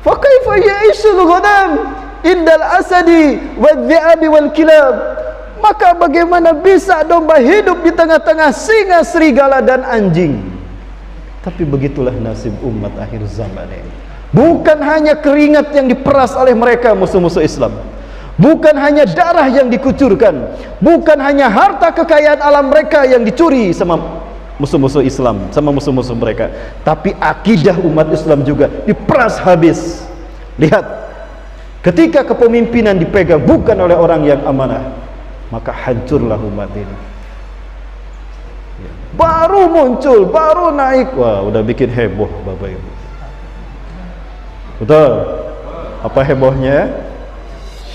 Fa kaifa ya'ishul ghanam indal asadi wadh-dhi'abi wal kilab? Maka bagaimana bisa domba hidup di tengah-tengah singa, serigala dan anjing? Tapi begitulah nasib umat akhir zaman ini. Bukan hanya keringat yang diperas oleh mereka musuh-musuh Islam, bukan hanya darah yang dikucurkan, bukan hanya harta kekayaan alam mereka yang dicuri sama musuh-musuh Islam, sama musuh-musuh mereka, tapi akidah umat Islam juga diperas habis. Lihat, ketika kepemimpinan dipegang bukan oleh orang yang amanah, maka hancurlah umat ini. Baru muncul, baru naik, wah udah bikin heboh Bapak Ibu. Betul? Apa hebohnya?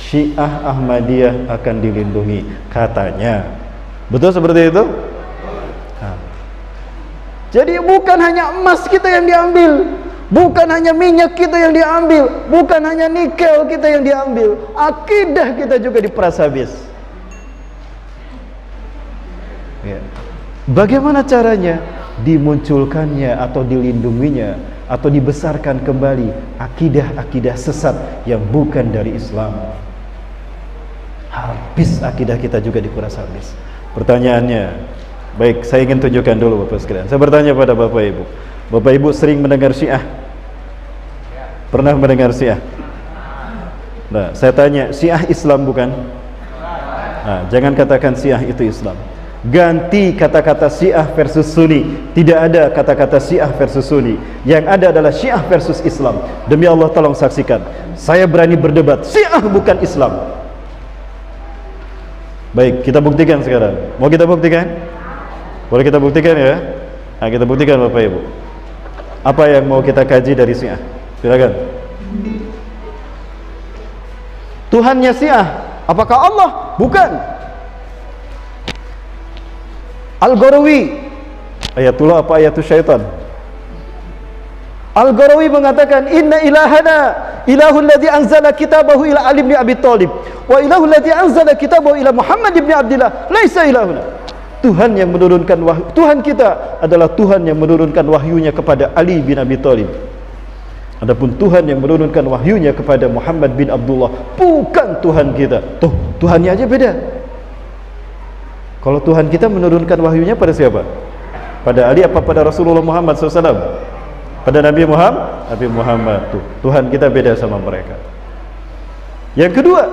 Syiah Ahmadiyah akan dilindungi katanya. Betul seperti itu? Nah. Jadi bukan hanya emas kita yang diambil, bukan hanya minyak kita yang diambil, bukan hanya nikel kita yang diambil, akidah kita juga diperas habis. Ya. Bagaimana caranya? Dimunculkannya atau dilindunginya atau dibesarkan kembali akidah-akidah sesat yang bukan dari Islam. Habis akidah kita juga dikuras habis. Pertanyaannya, baik, saya ingin tunjukkan dulu Bapak sekalian. Saya bertanya pada Bapak Ibu. Bapak Ibu sering mendengar Syiah? Pernah mendengar Syiah? Nah, saya tanya, Syiah Islam bukan? Nah, jangan katakan Syiah itu Islam. Ganti kata-kata Syiah versus Sunni. Tidak ada kata-kata Syiah versus Sunni. Yang ada adalah Syiah versus Islam. Demi Allah tolong saksikan. Saya berani berdebat, Syiah bukan Islam. Baik, kita buktikan sekarang. Mau kita buktikan? Boleh kita buktikan ya? Nah, kita buktikan Bapak Ibu. Apa yang mau kita kaji dari Syiah? Silakan. Tuhannya Syiah, apakah Allah? Bukan. Al-Gharawi, ayatullah apa ayatul syaitan? Al-Gharawi mengatakan, inna ilahana ilahul ladzi anzala kitabahu ila Ali bin Abi Thalib wa ilahul ladzi anzala kitabahu ila Muhammad bin Abdillah laisa ilahuna. Tuhan yang menurunkan wahyu, Tuhan kita adalah Tuhan yang menurunkan wahyunya kepada Ali bin Abi Thalib. Adapun Tuhan yang menurunkan wahyunya kepada Muhammad bin Abdullah bukan Tuhan kita. Tuh, Tuhannya aja beda. Kalau Tuhan kita menurunkan wahyunya pada siapa? Pada Ali apa pada Rasulullah Muhammad SAW? Pada Nabi Muhammad? Nabi Muhammad. Tuh, Tuhan kita beda sama mereka. Yang kedua,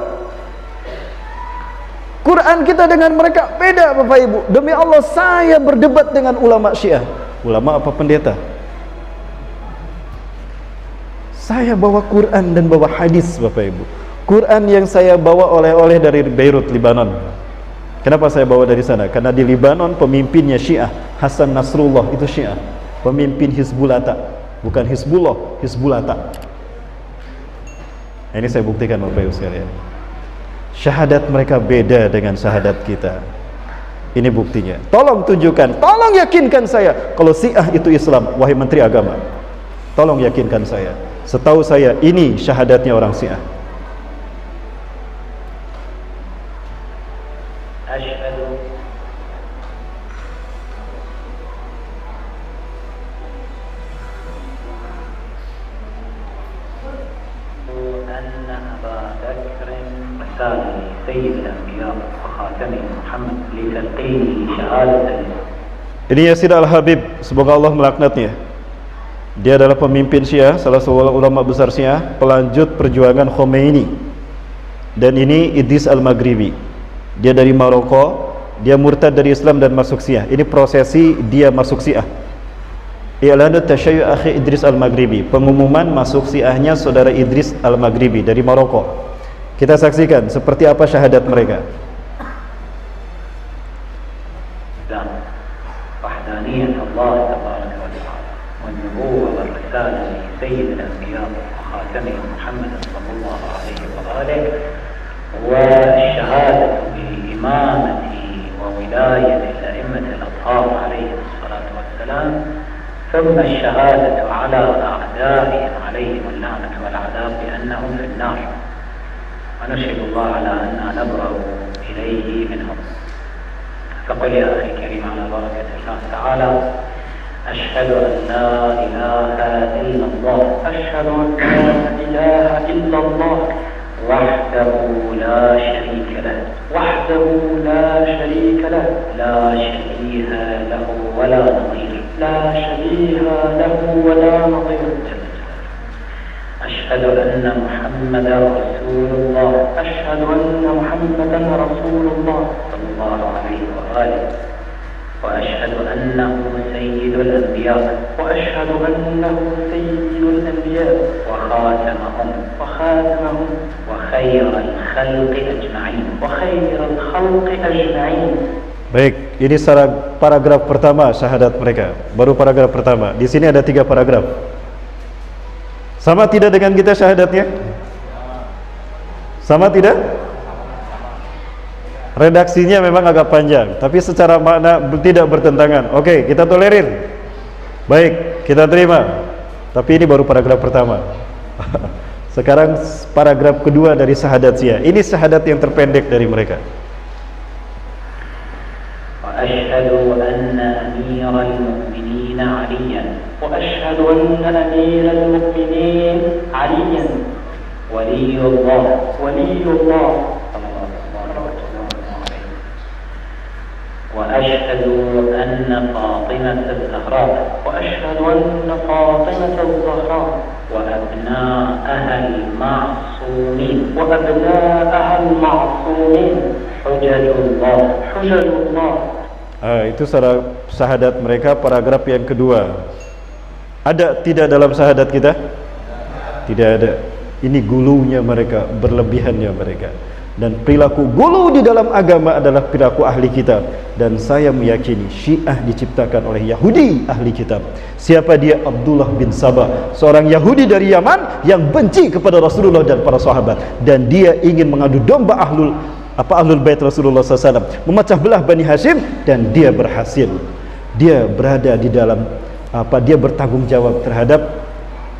Quran kita dengan mereka beda Bapak Ibu. Demi Allah saya berdebat dengan ulama Syiah. Ulama apa pendeta? Saya bawa Quran dan bawa hadis Bapak Ibu. Quran yang saya bawa oleh-oleh dari Beirut, Lebanon. Kenapa saya bawa dari sana? Karena di Lebanon pemimpinnya Syiah, Hasan Nasrullah itu Syiah, pemimpin Hizbullah, bukan Hizbullah, Hizbullah. Ini saya buktikan Bapak Ibu sekalian. Syahadat mereka beda dengan syahadat kita. Ini buktinya. Tolong tunjukkan, tolong yakinkan saya kalau Syiah itu Islam, wahai Menteri Agama. Tolong yakinkan saya. Setahu saya ini syahadatnya orang Syiah. Ini Yazid Al-Habib, semoga Allah melaknatnya. Dia adalah pemimpin Syiah, salah seorang ulama besar Syiah, pelanjut perjuangan Khomeini. Dan ini Idris Al-Maghribi. Dia dari Maroko, dia murtad dari Islam dan masuk Syiah. Ini prosesi dia masuk Syiah. I'lanut tasyayyu' akhi Idris Al-Maghribi. Pengumuman masuk Syiahnya saudara Idris Al-Maghribi dari Maroko. Kita saksikan seperti apa syahadat mereka. وحدانية الله تبارك وتعالى والنبوة والرسالة لسيد الأنبياء وخاتمهم محمد صلى الله عليه وآله والشهادة بإمامة وولاية الأئمة الأطهار عليهم الصلاة والسلام ثم الشهادة على أعدائهم عليهم اللعنة والعذاب بأنهم في النار ونشهد الله على أننا نبرأ إليه منهم. فقل يا أخي الكريم على بركة الله تعالى أشهد أن لا إله إلا الله أشهد أن لا إله إلا الله وحده لا شريك له وحده لا شريك له لا شبيه له ولا نظير لا شبيه له ولا نظير أشهد أن محمدا رسول الله أشهد أن محمدا رسول الله صلى الله عليه وآله وأشهد أنه سيد الأنبياء وأشهد أنه سيد الأنبياء وخاتمهم وخير الخلق أجمعين وخير الخلق أجمعين. Baik, ini paragraf pertama syahadat mereka. Baru paragraf pertama. Di sini ada 3 paragraf. Sama tidak dengan kita syahadatnya? Sama tidak? Redaksinya memang agak panjang, tapi secara makna tidak bertentangan. Oke, kita tolerir. Baik, kita terima. Tapi ini baru paragraf pertama. Sekarang paragraf kedua dari syahadat Syiah. Ini syahadat yang terpendek dari mereka. وأشهد أن أمير المؤمنين عليا وأشهد أن أمير المؤمنين عليا ولي الله وأشهد أن فاطمة الزهراء وأبناءها المعصومين حجج الله itu syahadat mereka, paragraf yang kedua. Ada tidak dalam syahadat kita? Tidak ada. Ini gulunya mereka, berlebihannya mereka. Dan perilaku gulu di dalam agama adalah perilaku ahli kitab. Dan saya meyakini Syiah diciptakan oleh Yahudi ahli kitab. Siapa dia? Abdullah bin Sabah, seorang Yahudi dari Yaman yang benci kepada Rasulullah dan para sahabat. Dan dia ingin mengadu domba ahlul bait Rasulullah SAW, memecah belah Bani Hashim, dan dia berhasil. Dia berada di dalam dia bertanggung jawab terhadap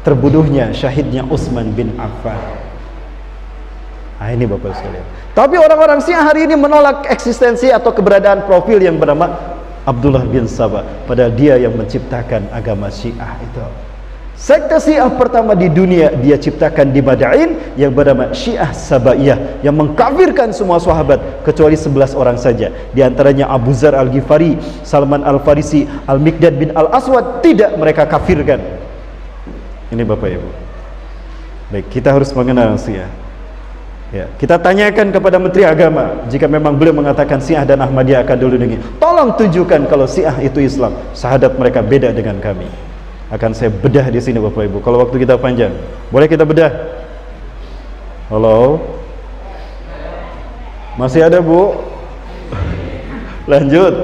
terbunuhnya, syahidnya Utsman bin Affan. Ini Bapak sekalian. Tapi orang-orang Syiah hari ini menolak eksistensi atau keberadaan profil yang bernama Abdullah bin Sabah, padahal dia yang menciptakan agama Syiah itu. Sekte Syiah pertama di dunia dia ciptakan di Madain yang bernama Syiah Sabaiyah, yang mengkafirkan semua sahabat kecuali 11 orang saja. Di antaranya Abu Dzar Al-Ghifari, Salman Al-Farisi, Al-Miqdad bin Al-Aswad, tidak mereka kafirkan. Ini Bapak Ibu. Baik, kita harus mengenal Syiah. Ya, kita tanyakan kepada Menteri Agama, jika memang beliau mengatakan Syiah dan Ahmadiyah akan dilindungi, tolong tunjukkan kalau Syiah itu Islam. Syahadat mereka beda dengan kami. Akan saya bedah di sini Bapak Ibu. Kalau waktu kita panjang, boleh kita bedah? Halo? Masih ada Bu? Lanjut.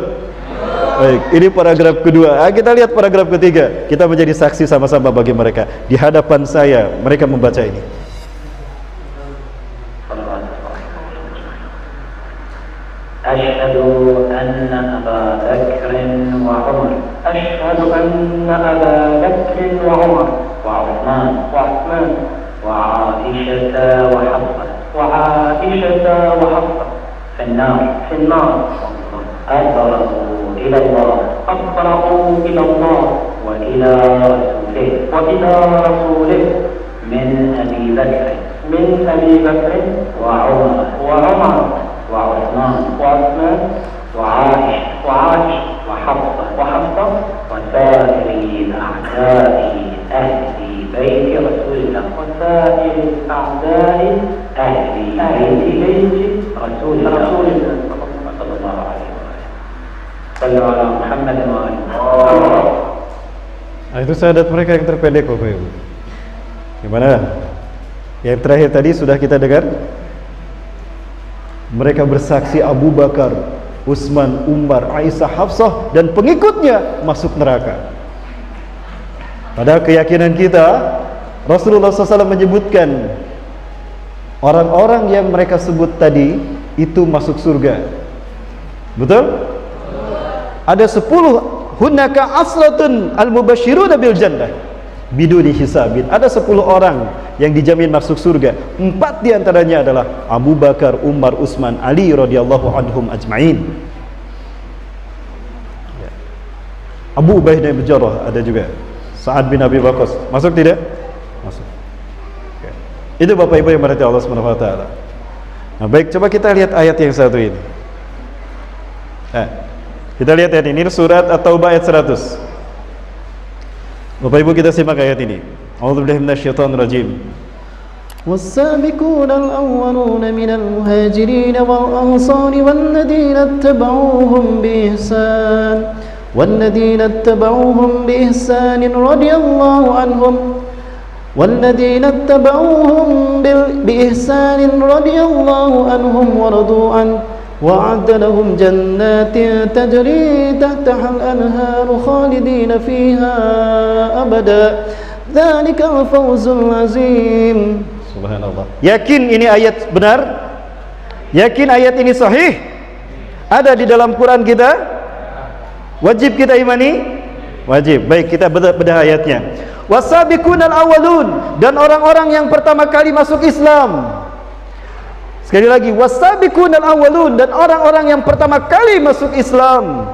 Baik, ini paragraf kedua. Kita lihat paragraf ketiga. Kita menjadi saksi sama-sama bagi mereka. Di hadapan saya, mereka membaca ini. أشهد أن أبا بكر وعمر وعثمان وعائشة وحفصة في النار أبرأوا إلى الله وإلى رسوله من أبي بكر وعمر وعثمان وعائشة وحفصة وسائر أعداء أهل بيت رسول الله رسول الله صلى الله عليه وسلم. صلوا على محمد وآله. Itu syahadat mereka yang terpendek Bapak Ibu. Gimana? Yang terakhir tadi sudah kita dengar. Mereka bersaksi Abu Bakar, Utsman, Umar, Aisyah, Hafsah dan pengikutnya masuk neraka. Pada keyakinan kita, Rasulullah SAW menyebutkan orang-orang yang mereka sebut tadi itu masuk surga. Betul? Ada 10 hunaka aslatun al-mubashiruna bil jannah biduni hisabin. Ada 10 orang yang dijamin masuk surga. 4 diantaranya adalah Abu Bakar, Umar, Utsman, Ali radhiyallahu anhum ajma'in. Abu Ubaidah bin Jarrah ada juga. Sa'ad bin Abi Waqqas. Masuk tidak? Masuk. Okay. Itu Bapak Ibu yang berarti Allah Subhanahu wa taala. Nah, baik, coba kita lihat ayat yang satu ini. Kita lihat ayat ini, surat At-Taubah ayat 100. Bapak Ibu kita simak ayat ini. A'udzubillahi minasyaitonir rajim. والسابقون الأولون من المهاجرين والأنصار والذين اتبعوهم بإحسان رضي الله عنهم ورضوا عنه وأعد لهم جنات تجري تحتها الأنهار خالدين فيها أبدا ذلك الفوز العظيم. Subhanallah. Yakin ini ayat benar? Yakin ayat ini sahih? Ada di dalam Quran kita? Wajib kita imani? Wajib. Baik, kita bedah ayatnya. Wasabiqunal awwalun, dan orang-orang yang pertama kali masuk Islam. Sekali lagi, wasabiqunal awwalun, dan orang-orang yang pertama kali masuk Islam.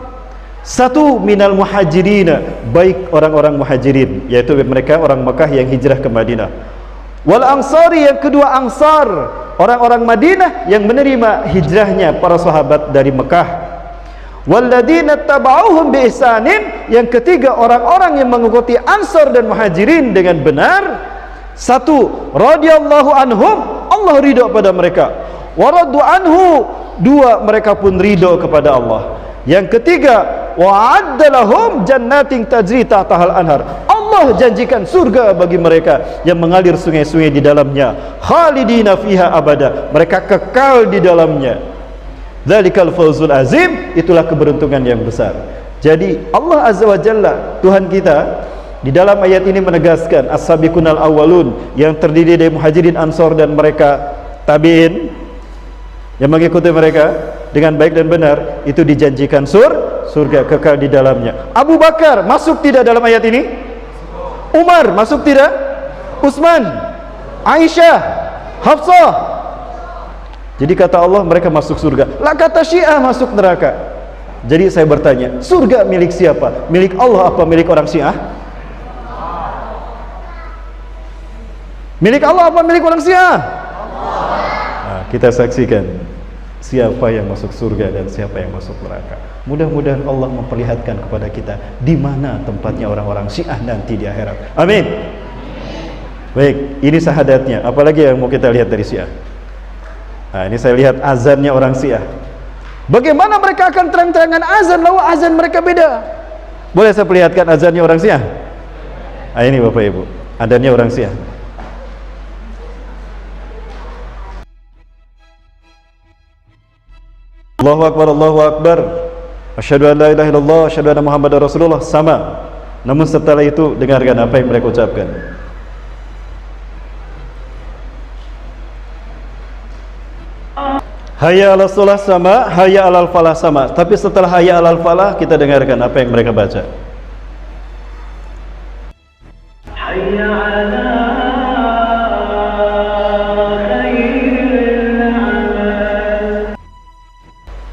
Satu, minal muhajirina, baik orang-orang muhajirin, yaitu mereka orang Mekah yang hijrah ke Madinah. Wal ansari, yang kedua Ansar, orang-orang Madinah yang menerima hijrahnya para sahabat dari Mekah. Walladzina tabauhum bi ihsanin, yang ketiga orang-orang yang mengikuti Ansar dan Muhajirin dengan benar. Satu, radhiyallahu anhum, Allah ridha pada mereka. Waradu anhu, dua, mereka pun ridha kepada Allah. Yang ketiga, wa'adda lahum jannatin tajri tahtahal anhar, Allah janjikan surga bagi mereka yang mengalir sungai-sungai di dalamnya, khalidina fiha abada, mereka kekal di dalamnya. Dzalikal fawzul azim, itulah keberuntungan yang besar. Jadi Allah Azza wa Jalla, Tuhan kita, di dalam ayat ini menegaskan as-sabiqunal awwalun, yang terdiri dari muhajirin, ansor, dan mereka tabi'in yang mengikuti mereka dengan baik dan benar, itu dijanjikan surga kekal di dalamnya. Abu Bakar masuk tidak dalam ayat ini? Umar masuk tidak? Utsman, Aisyah, Hafsah. Jadi kata Allah mereka masuk surga. Lah kata Syiah masuk neraka. Jadi saya bertanya, surga milik siapa? Milik Allah apa milik orang Syiah? Milik Allah apa milik orang Syiah? Nah, kita saksikan siapa yang masuk surga dan siapa yang masuk neraka. Mudah-mudahan Allah memperlihatkan kepada kita di mana tempatnya orang-orang Syiah nanti di akhirat. Amin. Baik, ini syahadatnya. Apalagi yang mau kita lihat dari Syiah? Nah, ini saya lihat azannya orang Syiah. Bagaimana mereka akan terang-terangan azan, lalu azan mereka beda. Boleh saya perlihatkan azannya orang Syiah? Nah, ini Bapak Ibu, azannya orang Syiah. Allahu Akbar, Allahu Akbar, asyhadu an la ilaha illallah, asyhadu anna Muhammadar Rasulullah, sama. Namun setelah itu dengarkan apa yang mereka ucapkan. Hayya 'alas shalah sama, hayya 'alal falah sama. Tapi setelah hayya 'alal falah, kita dengarkan apa yang mereka baca. Hayya 'ala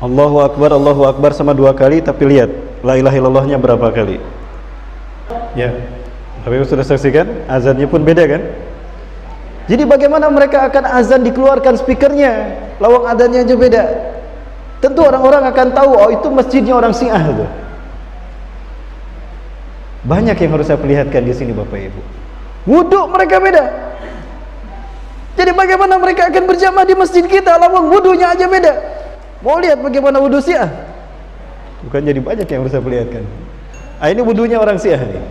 Allahu Akbar sama dua kali, tapi lihat la ilaha illallahnya berapa kali. Ya, tapi sudah saksikan azannya pun beda kan. Jadi bagaimana mereka akan azan dikeluarkan speakernya, lawang azannya aja beda. Tentu orang-orang akan tahu, oh itu masjidnya orang Syiah itu. Banyak yang harus saya perlihatkan di sini Bapak Ibu. Wudhu mereka beda. Jadi bagaimana mereka akan berjamaah di masjid kita, lawang wudhunya aja beda. Mau lihat bagaimana wudhu Syiah? Bukan, jadi banyak yang harus saya perlihatkan. Ah, ini wudhunya orang Syiah nih.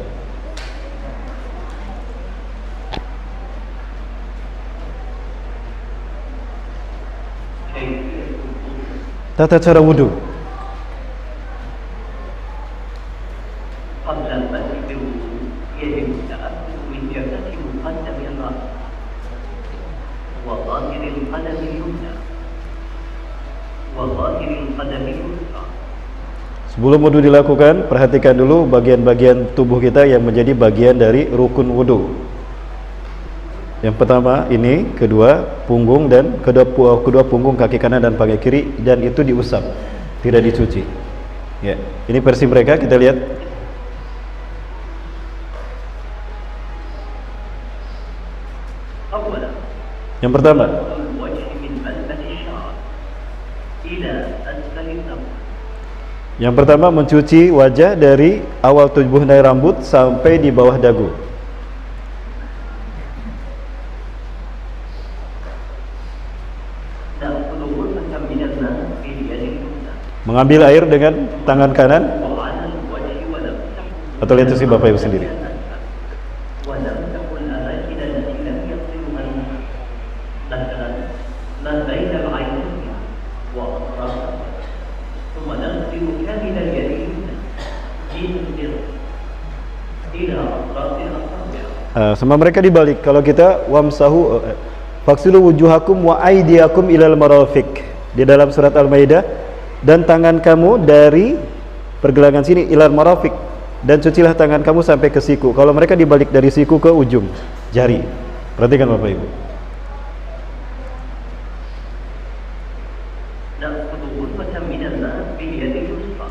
Tata cara wudhu. Sebelum wudhu dilakukan, perhatikan dulu bagian-bagian tubuh kita yang menjadi bagian dari rukun wudhu. Yang pertama ini, kedua punggung, dan kedua punggung kaki kanan dan pakai kiri, dan itu diusap, tidak dicuci. Ya, ini versi mereka, kita lihat. أولا Yang pertama, الوجه من منبت الشعر إلى أسفل الثوب. yang pertama mencuci wajah dari awal tubuh dari rambut sampai di bawah dagu. نأخذ غرفة من الماء باليد اليمنى Mengambil air dengan tangan kanan, وعلى الوجه ونمسح atau lihat sih Bapak Ibu sendiri. ونمسح الأماكن التي لم يصلها الماء مثلا ما بين العينين وأطرافها ثم نغسل كامل اليد اليمنى من الجرح إلى أطراف الأصابع. Sama mereka dibalik. Kalau kita wamsahu faksilu wujuhakum wa aydiyakum ilal marafiq di dalam surat Al-Maidah, dan tangan kamu dari pergelangan sini ilal marafiq, dan cucilah tangan kamu sampai ke siku. Kalau mereka dibalik dari siku ke ujung jari. Perhatikan Bapak Ibu. نأخذ غرفة من الماء باليد اليسرى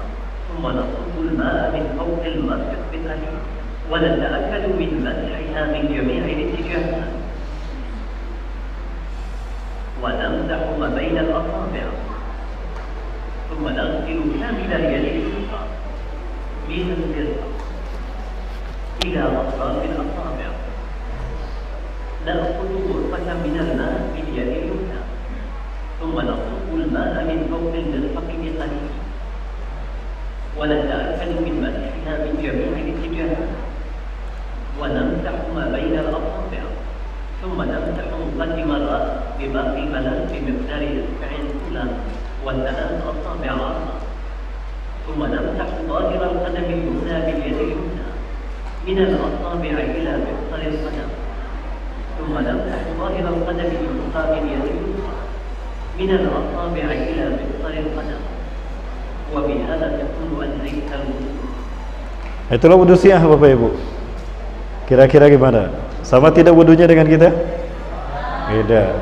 ثم نصب الماء من فوق المرفق بالأيمن ونتأكد من مسحها من جميع الاتجاهات ونمسح ما بين الأصابع ثم نغسل كامل اليد اليسرى من الجرح إلى أطراف الأصابع. نأخذ غرفة من الماء باليد اليمنى ثم نصب الماء من فوق المرفق بقليل ونتأكد من مسحها من جميع الاتجاهات ونمسح ما بين الأصابع ثم نمسح مقدم الرأس بباقي الملابس بمقدار إصبع طولا وثلاث أصابع عرضا ثم نمسح ظاهر القدم اليمنى باليد اليمنى من الأصابع إلى مفصل القدم ثم نمسح ظاهر القدم اليسرى باليد اليسرى من الأصابع إلى مفصل القدم وبهذا تكون أنهيت الوضوء. Itulah wudu syiah Bapak Ibu. Kira-kira gimana? Sama tidak wudunya dengan kita? Beda.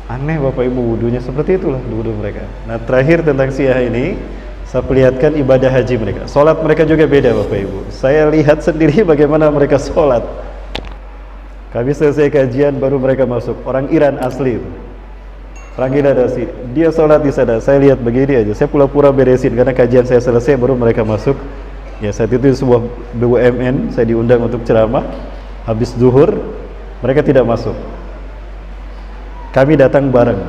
Aneh Bapak Ibu, wudunya seperti itulah wudu mereka. Nah, terakhir tentang syiah ini, saya perlihatkan ibadah haji mereka. Salat mereka juga beda Bapak Ibu. Saya lihat sendiri bagaimana mereka salat. Kami selesai kajian baru mereka masuk. Orang Iran asli itu. Orang Iran asli. Dia salat di sana. Saya lihat begini aja. Saya pura-pura beresin karena kajian saya selesai baru mereka masuk. Ya, saat itu sebuah BUMN, saya diundang untuk ceramah. Habis zuhur, mereka tidak masuk. Kami datang bareng.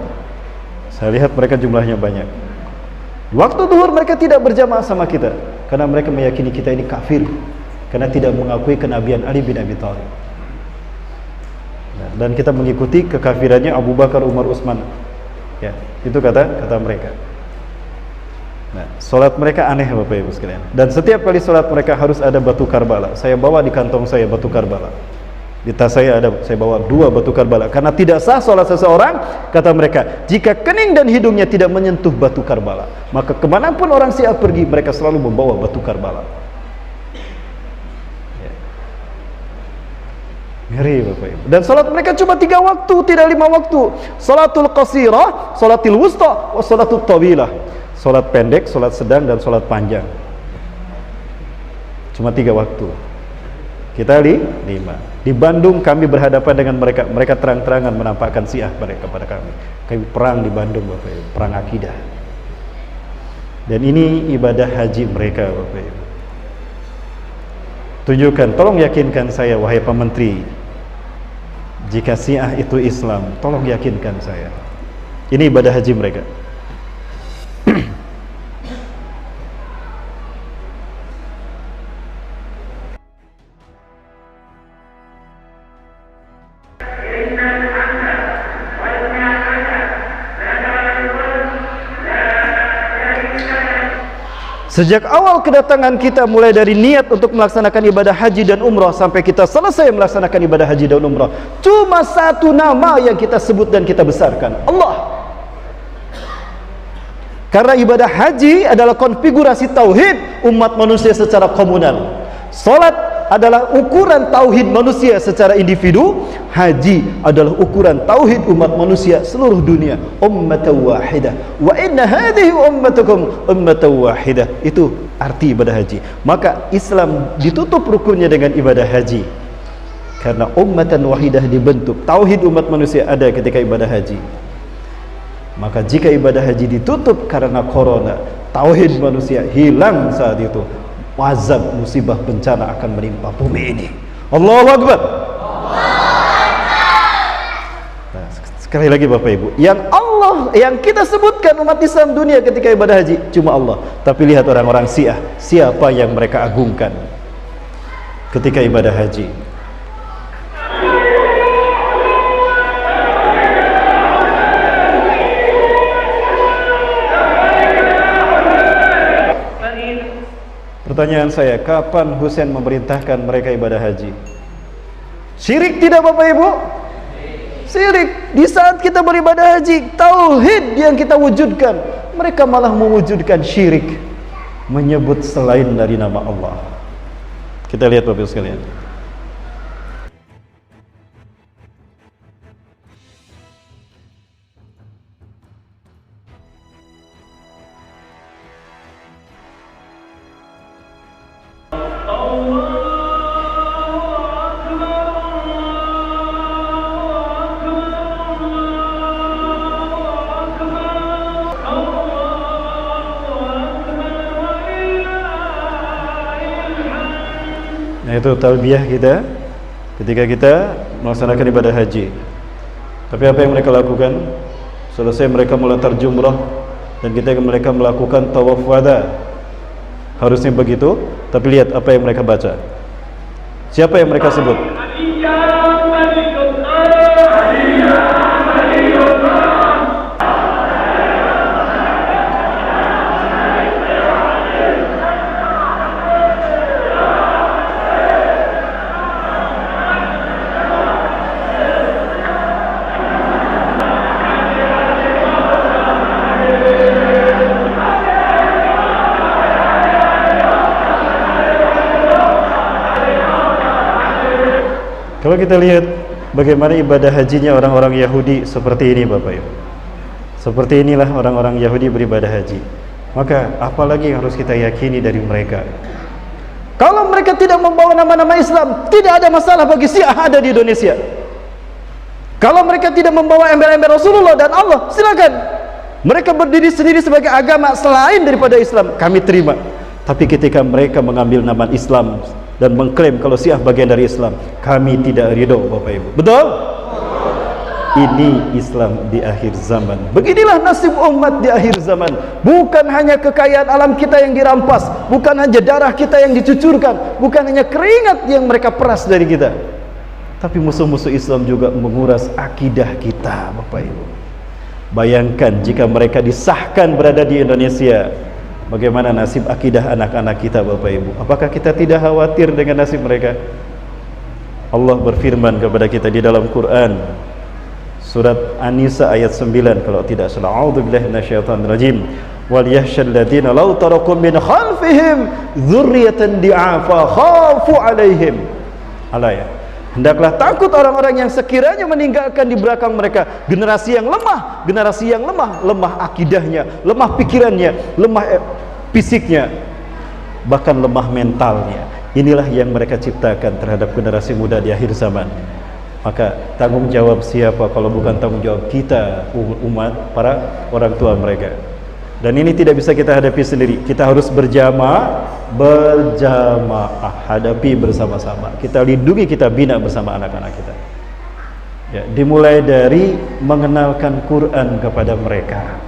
Saya lihat mereka jumlahnya banyak. Waktu zuhur mereka tidak berjamaah sama kita karena mereka meyakini kita ini kafir karena tidak mengakui kenabian Ali bin Abi Thalib. Nah, dan kita mengikuti kekafirannya Abu Bakar, Umar, Utsman. Ya, itu kata mereka. Nah, salat mereka aneh Bapak Ibu sekalian. Dan setiap kali salat mereka harus ada batu Karbala. Saya bawa di kantong saya batu Karbala. Di tas saya ada, saya bawa 2 batu Karbala. Karena tidak sah salat seseorang, kata mereka, jika kening dan hidungnya tidak menyentuh batu Karbala. Maka kemanapun orang Syiah pergi, mereka selalu membawa batu Karbala. Ya. Ngeri Bapak Ibu. Dan salat mereka cuma 3 waktu, tidak 5 waktu. Salatul qasirah, salatul wusta, wa salatul tawilah. Salat pendek, salat sedang, dan salat panjang. Cuma 3 waktu. Kita 5. Di Bandung kami berhadapan dengan mereka. Mereka terang-terangan menampakkan Syiah mereka kepada kami. Kami perang di Bandung Bapak Ibu, perang akidah. Dan ini ibadah haji mereka Bapak Ibu. Tunjukkan, tolong yakinkan saya wahai Pak Menteri, jika Syiah itu Islam, tolong yakinkan saya. Ini ibadah haji mereka. Sejak awal kedatangan kita, mulai dari niat untuk melaksanakan ibadah haji dan umrah sampai kita selesai melaksanakan ibadah haji dan umrah, cuma satu nama yang kita sebut dan kita besarkan, Allah. Karena ibadah haji adalah konfigurasi tauhid umat manusia secara komunal. Salat adalah ukuran tauhid manusia secara individu, haji adalah ukuran tauhid umat manusia seluruh dunia. Ummatan wahidah. Wa inna hadhihi ummatukum ummatan wahidah. Itu arti ibadah haji. Maka Islam ditutup rukunnya dengan ibadah haji. Karena ummatan wahidah dibentuk, tauhid umat manusia ada ketika ibadah haji. Maka jika ibadah haji ditutup karena corona, tauhid manusia hilang saat itu, azab, musibah, bencana akan menimpa bumi ini. Allahu Akbar. Nah, sekali lagi Bapak Ibu, yang kita sebutkan umat Islam dunia ketika ibadah haji cuma Allah. Tapi lihat orang-orang Syiah, siapa yang mereka agungkan ketika ibadah haji? Pertanyaan saya, kapan Husain memerintahkan mereka ibadah haji? Syirik tidak Bapak Ibu? Syirik. Di saat kita beribadah haji, tauhid yang kita wujudkan, mereka malah mewujudkan syirik, menyebut selain dari nama Allah. Kita lihat Bapak Ibu sekalian. Itu talbiyah kita ketika kita melaksanakan ibadah haji. Tapi apa yang mereka lakukan? Selesai mereka melontar jumrah dan mereka melakukan tawaf wada. Harusnya begitu, tapi lihat apa yang mereka baca. Siapa yang mereka sebut? Kalau kita lihat bagaimana ibadah hajinya orang-orang Yahudi seperti ini Bapak Ibu. Seperti inilah orang-orang Yahudi beribadah haji. Maka apalagi yang harus kita yakini dari mereka? Kalau mereka tidak membawa nama-nama Islam, tidak ada masalah bagi Syiah ada di Indonesia. Kalau mereka tidak membawa embel-embel Rasulullah dan Allah, silakan. Mereka berdiri sendiri sebagai agama selain daripada Islam, kami terima. Tapi ketika mereka mengambil nama Islam dan mengklaim kalau Syiah bagian dari Islam, kami tidak ridho Bapak Ibu. Betul? Ini Islam di akhir zaman. Beginilah nasib umat di akhir zaman. Bukan hanya kekayaan alam kita yang dirampas, bukan hanya darah kita yang dicucurkan, bukan hanya keringat yang mereka peras dari kita, tapi musuh-musuh Islam juga menguras akidah kita Bapak Ibu. Bayangkan jika mereka disahkan berada di Indonesia, bagaimana nasib akidah anak-anak kita Bapak Ibu? Apakah kita tidak khawatir dengan nasib mereka? Allah berfirman kepada kita di dalam Quran, surat An-Nisa ayat 9 kalau tidak salah. A'udzubillahi minasyaitonir rajim. Wal yahshal ladzina law tarakum min khalfihim dzurriyyatan di'afa khafu 'alaihim. Alaya. Hendaklah takut orang-orang yang sekiranya meninggalkan di belakang mereka generasi yang lemah, lemah akidahnya, lemah pikirannya, lemah fisiknya, bahkan lemah mentalnya. Inilah yang mereka ciptakan terhadap generasi muda di akhir zaman. Maka tanggung jawab siapa kalau bukan tanggung jawab kita umat, para orang tua mereka. Dan ini tidak bisa kita hadapi sendiri. Kita harus berjamaah, hadapi bersama-sama. Kita lindungi, kita bina bersama anak-anak kita. Ya, dimulai dari mengenalkan Quran kepada mereka.